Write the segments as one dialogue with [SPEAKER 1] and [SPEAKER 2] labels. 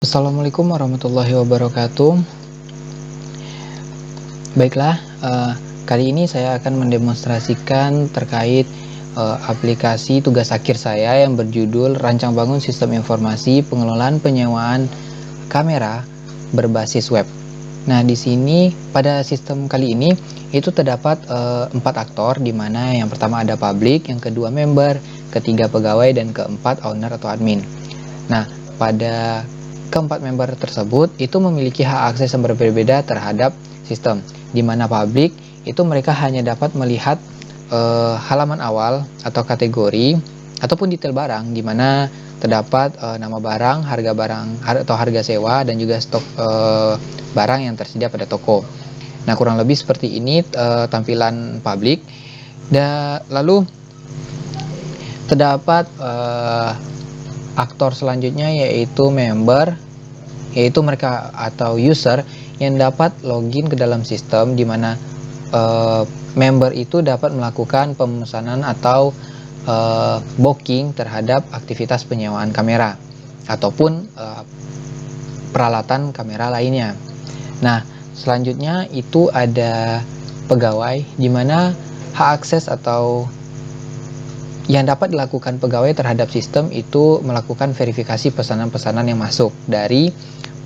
[SPEAKER 1] Assalamualaikum warahmatullahi wabarakatuh. Baiklah, kali ini saya akan mendemonstrasikan terkait aplikasi tugas akhir saya yang berjudul Rancang Bangun Sistem Informasi Pengelolaan Penyewaan Kamera Berbasis Web. Nah, di sini pada sistem kali ini itu terdapat 4 aktor, di mana yang pertama ada publik, yang kedua member, ketiga pegawai, dan keempat owner atau admin. Nah, pada keempat member tersebut itu memiliki hak akses yang berbeda-beda terhadap sistem, di mana publik itu mereka hanya dapat melihat halaman awal atau kategori ataupun detail barang, di mana terdapat nama barang, atau harga sewa, dan juga stok barang yang tersedia pada toko. Nah, kurang lebih seperti ini tampilan publik. Dan lalu terdapat aktor selanjutnya yaitu member, yaitu mereka atau user yang dapat login ke dalam sistem, di mana member itu dapat melakukan pemesanan atau booking terhadap aktivitas penyewaan kamera ataupun peralatan kamera lainnya. Nah, selanjutnya itu ada pegawai, di mana hak akses atau yang dapat dilakukan pegawai terhadap sistem itu melakukan verifikasi pesanan-pesanan yang masuk dari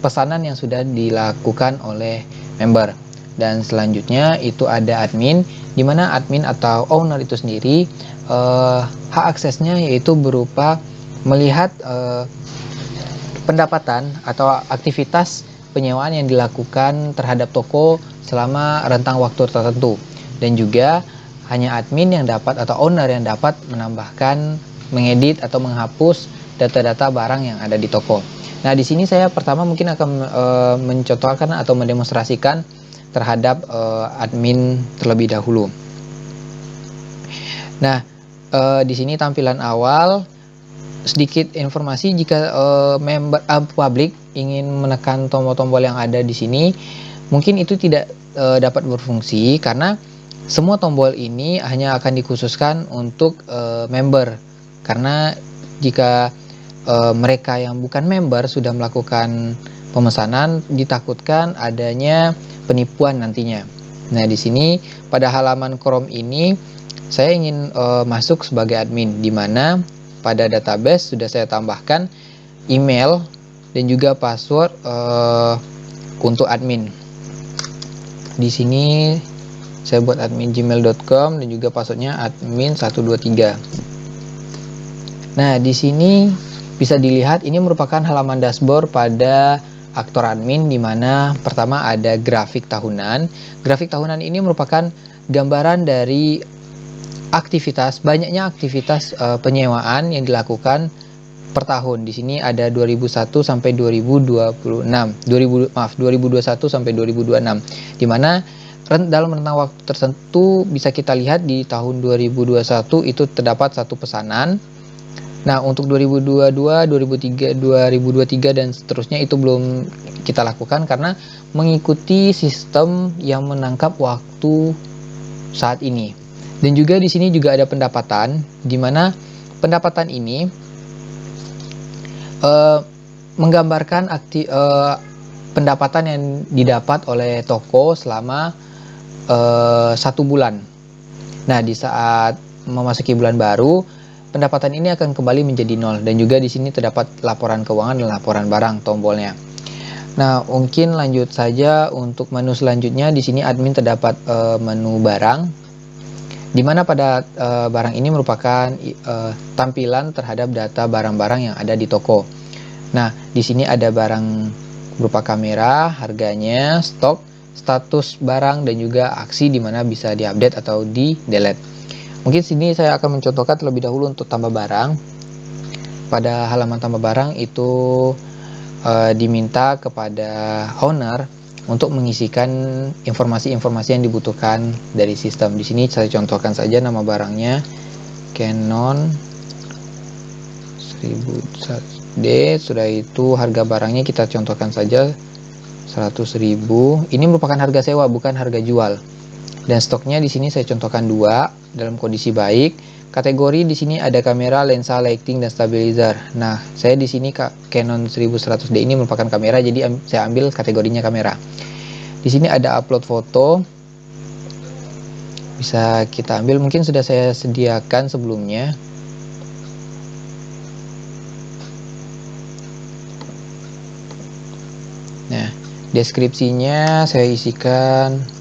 [SPEAKER 1] pesanan yang sudah dilakukan oleh member. Dan selanjutnya itu ada admin, di mana admin atau owner itu sendiri hak aksesnya yaitu berupa melihat pendapatan atau aktivitas penyewaan yang dilakukan terhadap toko selama rentang waktu tertentu, dan juga hanya admin yang dapat atau owner yang dapat menambahkan, mengedit atau menghapus data-data barang yang ada di toko. Nah, di sini saya pertama mungkin akan mencontohkan atau mendemonstrasikan terhadap admin terlebih dahulu. Nah, di sini tampilan awal, sedikit informasi jika member publik ingin menekan tombol-tombol yang ada di sini, mungkin itu tidak dapat berfungsi karena semua tombol ini hanya akan dikhususkan untuk member. Karena jika mereka yang bukan member sudah melakukan pemesanan, ditakutkan adanya penipuan nantinya. Nah, di sini pada halaman Chrome ini saya ingin masuk sebagai admin, di mana pada database sudah saya tambahkan email dan juga password untuk admin. Di sini saya buat admin gmail.com dan juga passwordnya admin123. Nah, di sini bisa dilihat ini merupakan halaman dashboard pada aktor admin, di mana pertama ada grafik tahunan. Grafik tahunan ini merupakan gambaran dari banyaknya aktivitas penyewaan yang dilakukan per tahun. Di sini ada 2001 sampai 2026. 2021 sampai 2026. Di mana dalam rentang waktu tertentu bisa kita lihat di tahun 2021 itu terdapat satu pesanan. Nah, untuk 2022, 2023 dan seterusnya itu belum kita lakukan karena mengikuti sistem yang menangkap waktu saat ini. Dan juga di sini juga ada pendapatan, di mana pendapatan ini menggambarkan pendapatan yang didapat oleh toko selama 1 bulan. Nah, di saat memasuki bulan baru, pendapatan ini akan kembali menjadi 0, dan juga di sini terdapat laporan keuangan dan laporan barang tombolnya. Nah, mungkin lanjut saja untuk menu selanjutnya. Di sini admin terdapat menu barang, di mana pada barang ini merupakan tampilan terhadap data barang-barang yang ada di toko. Nah, di sini ada barang berupa kamera, harganya, stok, status barang, dan juga aksi di mana bisa diupdate atau di-delete. Mungkin sini saya akan mencontohkan terlebih dahulu untuk tambah barang. Pada halaman tambah barang itu diminta kepada owner untuk mengisikan informasi-informasi yang dibutuhkan dari sistem. Di sini saya contohkan saja nama barangnya Canon 1001D. Sudah itu harga barangnya kita contohkan saja 100.000. Ini merupakan harga sewa, bukan harga jual. Dan stoknya di sini saya contohkan 2 dalam kondisi baik. Kategori di sini ada kamera, lensa, lighting, dan stabilizer. Nah, saya di sini Canon 1100D ini merupakan kamera, jadi saya ambil kategorinya kamera. Di sini ada upload foto, bisa kita ambil, mungkin sudah saya sediakan sebelumnya. Nah, deskripsinya saya isikan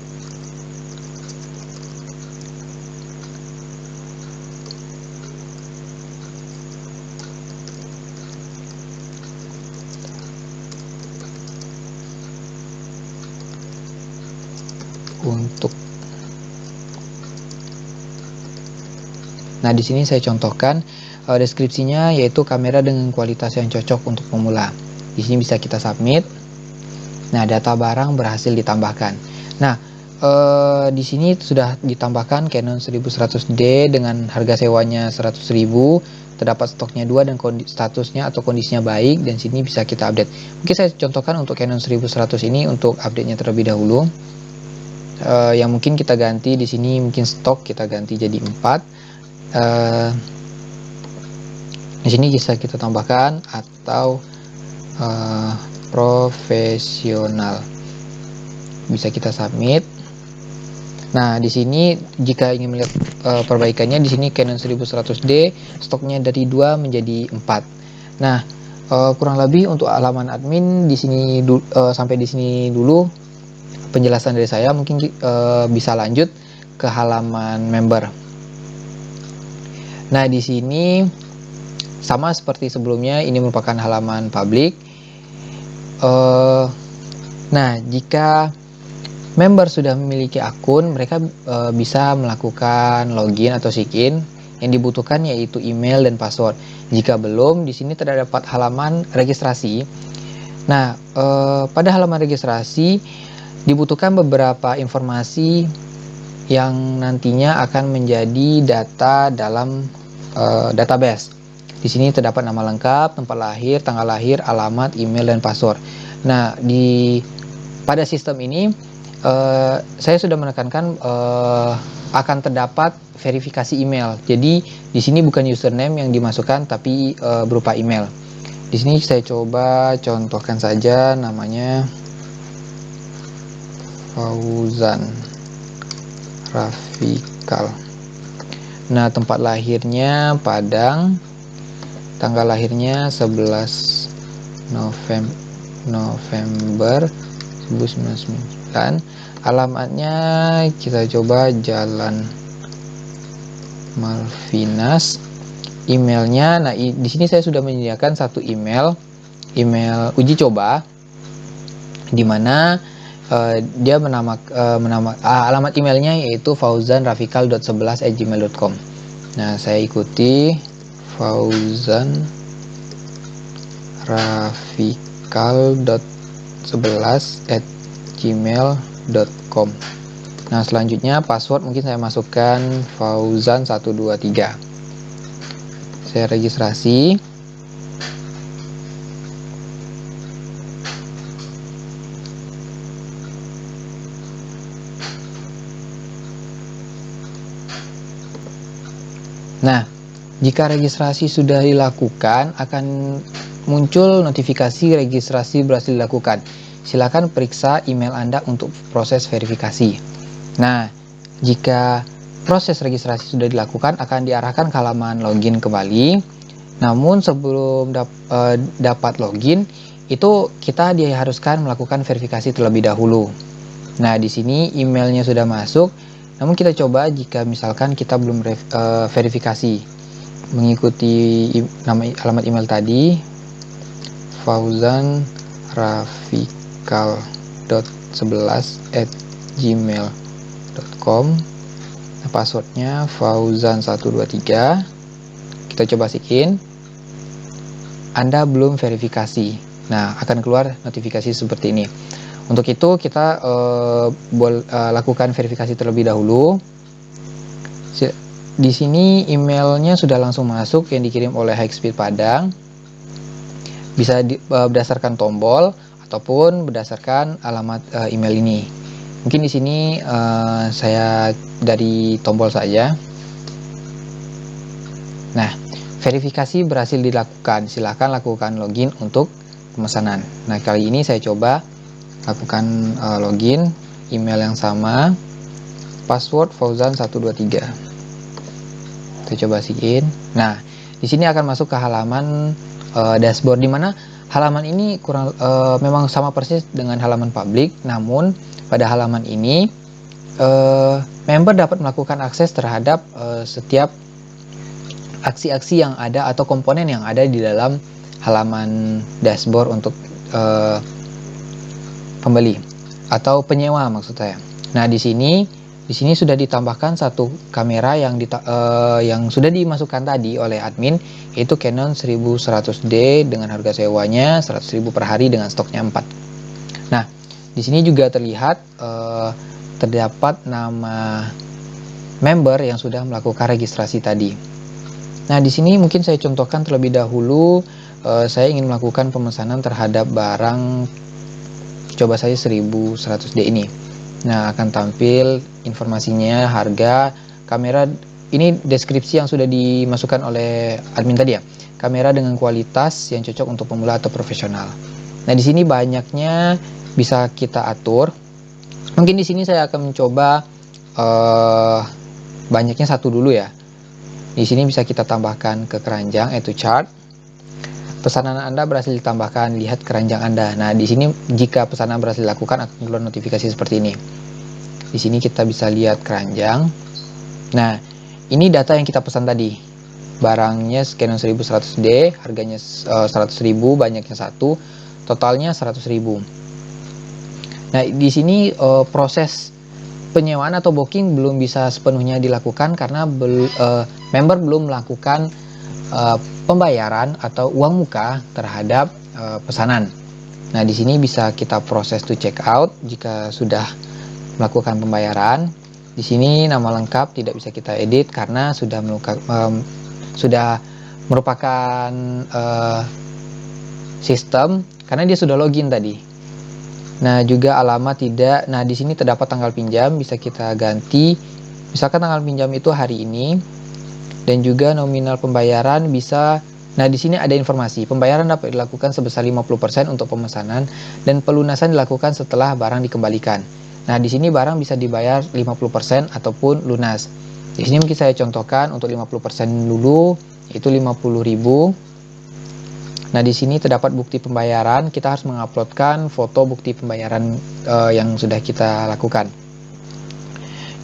[SPEAKER 1] untuk. Nah, di sini saya contohkan deskripsinya, yaitu kamera dengan kualitas yang cocok untuk pemula. Di sini bisa kita submit. Nah, data barang berhasil ditambahkan. Nah, di sini sudah ditambahkan Canon 1100D dengan harga sewanya 100.000, terdapat stoknya 2 dan statusnya atau kondisinya baik, dan sini bisa kita update. Mungkin saya contohkan untuk Canon 1100 ini untuk update-nya terlebih dahulu. Yang mungkin kita ganti di sini, mungkin stok kita ganti jadi 4. Di sini bisa kita tambahkan atau profesional. Bisa kita submit. Nah, di sini jika ingin melihat perbaikannya, di sini Canon 1100D stoknya dari 2 menjadi 4. Nah, kurang lebih untuk halaman admin di sini sampai di sini dulu penjelasan dari saya. Mungkin bisa lanjut ke halaman member. Nah, di sini sama seperti sebelumnya, ini merupakan halaman publik. Nah, jika member sudah memiliki akun, mereka bisa melakukan login atau sign-in. Yang dibutuhkan yaitu email dan password. Jika belum, di sini terdapat halaman registrasi. Nah, pada halaman registrasi dibutuhkan beberapa informasi yang nantinya akan menjadi data dalam database. Di sini terdapat nama lengkap, tempat lahir, tanggal lahir, alamat, email, dan password. Nah, pada sistem ini saya sudah menekankan akan terdapat verifikasi email. Jadi di sini bukan username yang dimasukkan, tapi berupa email. Di sini saya coba contohkan saja, namanya Fauzan Rafikal. Nah, tempat lahirnya Padang, tanggal lahirnya 11 November 1999. Alamatnya kita coba Jalan Malvinas. Emailnya, nah di sini saya sudah menyediakan satu email uji coba, di mana dia alamat emailnya yaitu fauzanrafikal.11@gmail.com. Nah, saya ikuti fauzanrafikal.11@gmail.com. Nah, selanjutnya password mungkin saya masukkan fauzan123. Saya registrasi. Nah, jika registrasi sudah dilakukan, akan muncul notifikasi registrasi berhasil dilakukan. Silakan periksa email Anda untuk proses verifikasi. Nah, jika proses registrasi sudah dilakukan, akan diarahkan ke halaman login kembali. Namun sebelum dapat login, itu kita diharuskan melakukan verifikasi terlebih dahulu. Nah, di sini emailnya sudah masuk. Namun kita coba jika misalkan kita belum verifikasi, mengikuti alamat email tadi, fauzanrafikal.11@gmail.com. Nah, passwordnya fauzan123. Kita coba sign. Anda belum verifikasi. Nah, akan keluar notifikasi seperti ini. Untuk itu kita lakukan verifikasi terlebih dahulu. Di sini emailnya sudah langsung masuk yang dikirim oleh Hightspeed Padang. Bisa berdasarkan tombol ataupun berdasarkan alamat email ini. Mungkin di sini saya dari tombol saja. Nah, verifikasi berhasil dilakukan. Silakan lakukan login untuk pemesanan. Nah, kali ini saya coba lakukan login, email yang sama, password Fauzan123. Saya coba sign. Nah, di sini akan masuk ke halaman dashboard, di mana halaman ini memang sama persis dengan halaman publik, namun pada halaman ini member dapat melakukan akses terhadap setiap aksi-aksi yang ada atau komponen yang ada di dalam halaman dashboard untuk pembeli atau penyewa maksud saya. Nah, di sini sudah ditambahkan satu kamera yang sudah dimasukkan tadi oleh admin, yaitu Canon 1100D dengan harga sewanya 100.000 per hari dengan stoknya 4. Nah, di sini juga terlihat terdapat nama member yang sudah melakukan registrasi tadi. Nah, di sini mungkin saya contohkan terlebih dahulu, saya ingin melakukan pemesanan terhadap barang, coba saya 1100D ini. Nah, akan tampil informasinya, harga, kamera, ini deskripsi yang sudah dimasukkan oleh admin tadi ya. Kamera dengan kualitas yang cocok untuk pemula atau profesional. Nah, di sini banyaknya bisa kita atur. Mungkin di sini saya akan mencoba banyaknya satu dulu ya. Di sini bisa kita tambahkan ke keranjang, to chart. Pesanan Anda berhasil ditambahkan, lihat keranjang Anda. Nah, di sini jika pesanan berhasil dilakukan akan keluar notifikasi seperti ini. Di sini kita bisa lihat keranjang. Nah, ini data yang kita pesan tadi. Barangnya Canon 1100D, harganya 100.000, banyaknya satu, totalnya 100.000. Nah, di sini proses penyewaan atau booking belum bisa sepenuhnya dilakukan karena member belum melakukan pembayaran atau uang muka terhadap pesanan. Nah, di sini bisa kita proses to check out jika sudah melakukan pembayaran. Di sini nama lengkap tidak bisa kita edit karena sudah merupakan sistem karena dia sudah login tadi. Nah, juga alamat tidak. Nah, di sini terdapat tanggal pinjam, bisa kita ganti. Misalkan tanggal pinjam itu hari ini. Dan juga nominal pembayaran bisa. Nah, di sini ada informasi. Pembayaran dapat dilakukan sebesar 50% untuk pemesanan dan pelunasan dilakukan setelah barang dikembalikan. Nah, di sini barang bisa dibayar 50% ataupun lunas. Di sini mungkin saya contohkan untuk 50% dulu, itu 50.000. Nah, di sini terdapat bukti pembayaran. Kita harus menguploadkan foto bukti pembayaran yang sudah kita lakukan.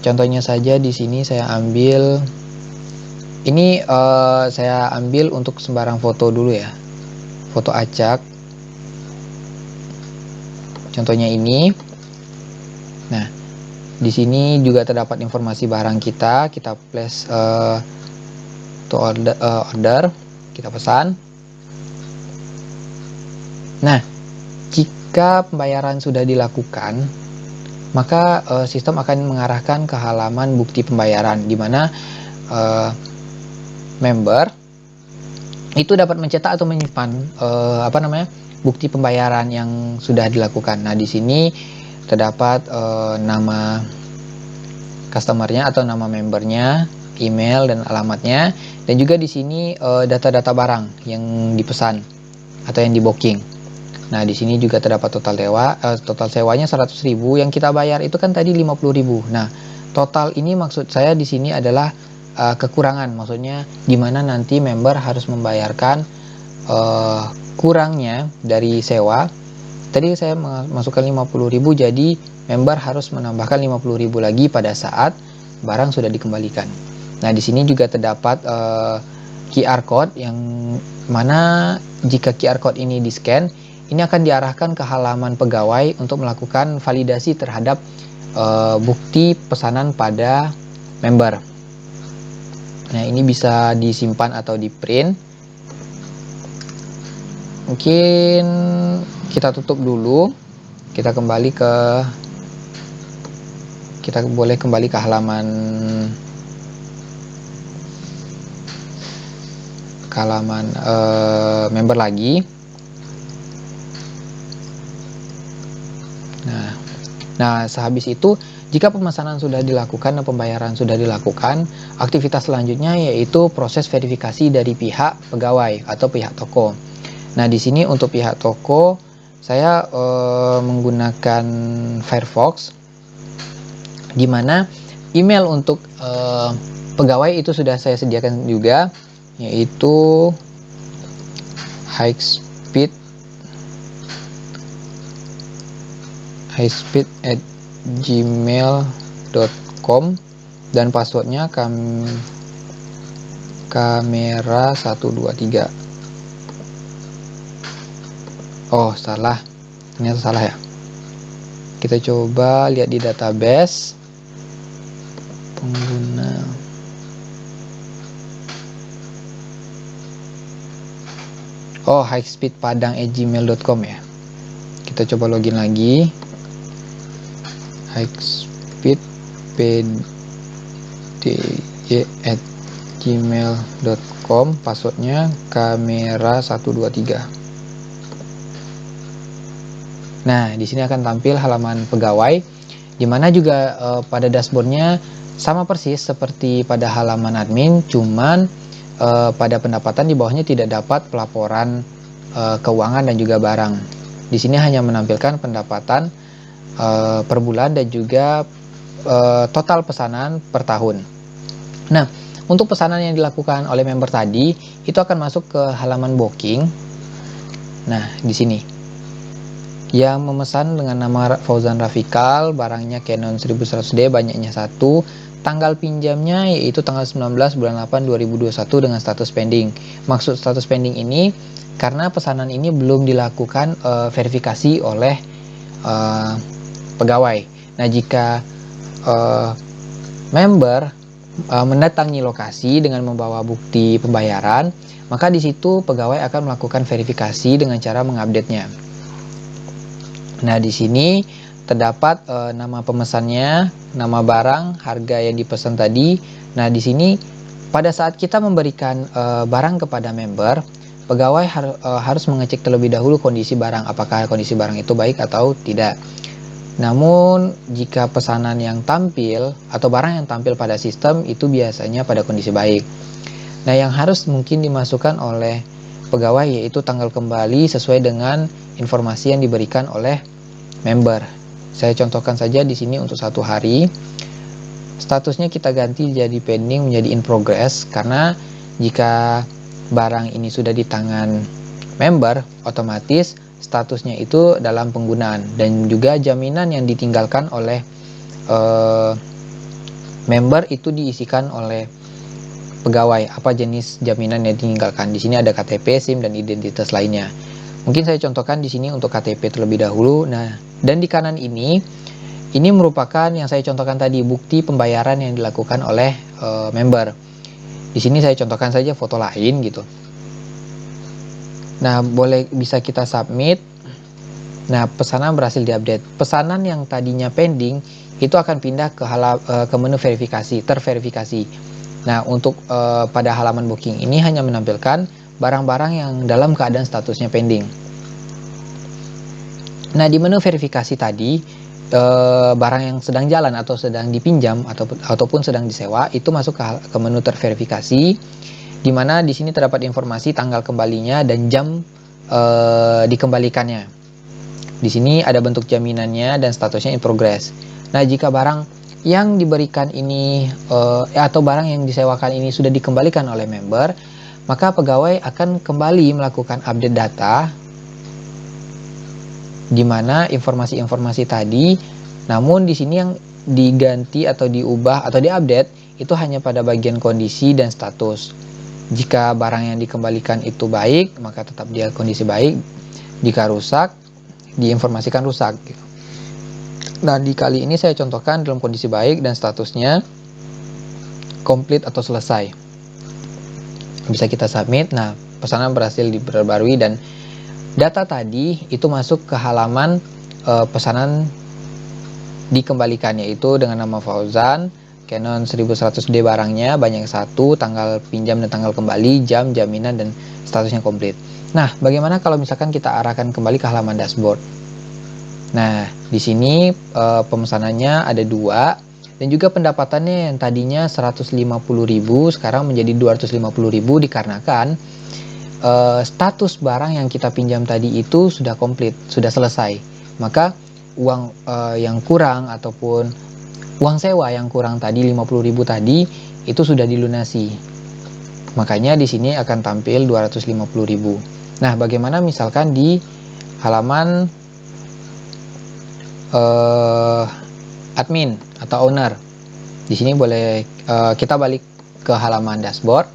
[SPEAKER 1] Contohnya saja di sini saya ambil. Ini saya ambil untuk sembarang foto dulu ya. Foto acak. Contohnya ini. Nah, di sini juga terdapat informasi barang kita. Kita place to order. Kita pesan. Nah, jika pembayaran sudah dilakukan, maka sistem akan mengarahkan ke halaman bukti pembayaran, di mana member itu dapat mencetak atau menyimpan bukti pembayaran yang sudah dilakukan. Nah, di sini terdapat nama customernya atau nama membernya, email dan alamatnya, dan juga di sini data-data barang yang dipesan atau yang di booking. Nah, di sini juga terdapat total sewanya 100.000, yang kita bayar itu kan tadi 50.000. Nah, total ini maksud saya di sini adalah kekurangan, maksudnya gimana nanti member harus membayarkan kurangnya dari sewa. Tadi saya masukkan 50.000, jadi member harus menambahkan 50.000 lagi pada saat barang sudah dikembalikan. Nah, di sini juga terdapat QR code, yang mana jika QR code ini di-scan, ini akan diarahkan ke halaman pegawai untuk melakukan validasi terhadap bukti pesanan pada member. Nah, ini bisa disimpan atau di print. Mungkin kita tutup dulu. Kita boleh kembali ke halaman member lagi. Nah, Nah, sehabis itu, jika pemesanan sudah dilakukan dan pembayaran sudah dilakukan, aktivitas selanjutnya yaitu proses verifikasi dari pihak pegawai atau pihak toko. Nah, di sini untuk pihak toko, saya menggunakan Firefox, di mana email untuk pegawai itu sudah saya sediakan juga, yaitu highspeed@gmail.com, dan passwordnya kamera 123. Oh, salah, ternyata salah ya. Kita coba lihat di database pengguna. Oh, highspeedpadang@gmail.com ya. Kita coba login lagi. highspeedpd@gmail.com, passwordnya kamera 123. Nah, di sini akan tampil halaman pegawai, di mana juga pada dashboardnya sama persis seperti pada halaman admin, cuman pada pendapatan di bawahnya tidak dapat pelaporan keuangan dan juga barang. Di sini hanya menampilkan pendapatan per bulan dan juga total pesanan per tahun. Nah, untuk pesanan yang dilakukan oleh member tadi itu akan masuk ke halaman booking. Nah, di sini yang memesan dengan nama Fauzan Rafikal, barangnya Canon 1100D, banyaknya 1, tanggal pinjamnya yaitu tanggal 19 bulan 8 2021 dengan status pending. Maksud status pending ini karena pesanan ini belum dilakukan verifikasi oleh pegawai. Nah, jika member mendatangi lokasi dengan membawa bukti pembayaran, maka di situ pegawai akan melakukan verifikasi dengan cara mengupdate-nya. Nah, di sini terdapat nama pemesannya, nama barang, harga yang dipesan tadi. Nah, di sini pada saat kita memberikan barang kepada member, pegawai harus mengecek terlebih dahulu kondisi barang, apakah kondisi barang itu baik atau tidak. Namun, jika pesanan yang tampil atau barang yang tampil pada sistem itu biasanya pada kondisi baik. Nah, yang harus mungkin dimasukkan oleh pegawai yaitu tanggal kembali sesuai dengan informasi yang diberikan oleh member. Saya contohkan saja di sini untuk 1 hari. Statusnya kita ganti jadi pending menjadi in progress, karena jika barang ini sudah di tangan member, otomatis statusnya itu dalam penggunaan, dan juga jaminan yang ditinggalkan oleh member itu diisikan oleh pegawai, apa jenis jaminan yang ditinggalkan. Di sini ada KTP, SIM, dan identitas lainnya. Mungkin saya contohkan di sini untuk KTP terlebih dahulu. Nah, dan di kanan ini merupakan yang saya contohkan tadi, bukti pembayaran yang dilakukan oleh member. Di sini saya contohkan saja foto lain gitu. Nah, bisa kita submit. Nah, pesanan berhasil diupdate. Pesanan yang tadinya pending itu akan pindah ke menu verifikasi, terverifikasi. Nah, untuk pada halaman booking ini hanya menampilkan barang-barang yang dalam keadaan statusnya pending. Nah, di menu verifikasi tadi, barang yang sedang jalan atau sedang dipinjam ataupun sedang disewa itu masuk ke menu terverifikasi, di mana di sini terdapat informasi tanggal kembalinya dan jam dikembalikannya. Di sini ada bentuk jaminannya dan statusnya in progress. Nah, jika barang yang diberikan ini atau barang yang disewakan ini sudah dikembalikan oleh member, maka pegawai akan kembali melakukan update data, di mana informasi-informasi tadi, namun di sini yang diganti atau diubah atau diupdate itu hanya pada bagian kondisi dan status. Jika barang yang dikembalikan itu baik, maka tetap dia kondisi baik. Jika rusak, diinformasikan rusak gitu. Nah, di kali ini saya contohkan dalam kondisi baik dan statusnya komplit atau selesai. Bisa kita submit. Nah, pesanan berhasil diperbarui dan data tadi itu masuk ke halaman pesanan dikembalikan, yaitu dengan nama Fauzan, Canon 1100D barangnya, banyak 1, tanggal pinjam dan tanggal kembali, jam, jaminan, dan statusnya komplit. Nah, bagaimana kalau misalkan kita arahkan kembali ke halaman dashboard? Nah, di sini pemesanannya ada 2, dan juga pendapatannya yang tadinya 150.000 sekarang menjadi 250.000 dikarenakan status barang yang kita pinjam tadi itu sudah komplit, sudah selesai. Maka uang yang kurang ataupun uang sewa yang kurang tadi 50.000 tadi itu sudah dilunasi. Makanya di sini akan tampil 250.000. Nah, bagaimana misalkan di halaman admin atau owner? Di sini boleh kita balik ke halaman dashboard.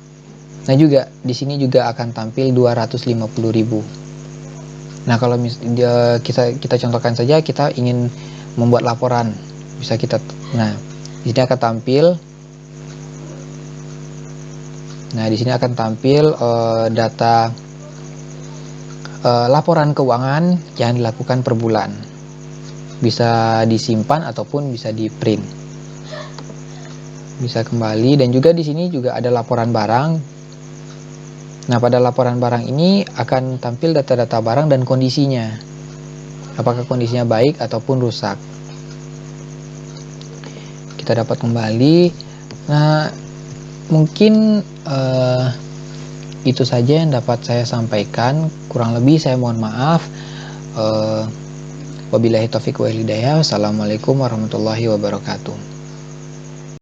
[SPEAKER 1] Nah, juga di sini juga akan tampil 250.000. Nah, kalau kita contohkan saja, kita ingin membuat laporan, bisa kita, nah di sini akan tampil, data laporan keuangan yang dilakukan per bulan, bisa disimpan ataupun bisa di print, bisa kembali, dan juga di sini juga ada laporan barang. Nah, pada laporan barang ini akan tampil data-data barang dan kondisinya, apakah kondisinya baik ataupun rusak. Kita dapat kembali. Nah, mungkin itu saja yang dapat saya sampaikan. Kurang lebih saya mohon maaf. Wabillahi taufiq wal hidayah. Wassalamualaikum warahmatullahi wabarakatuh.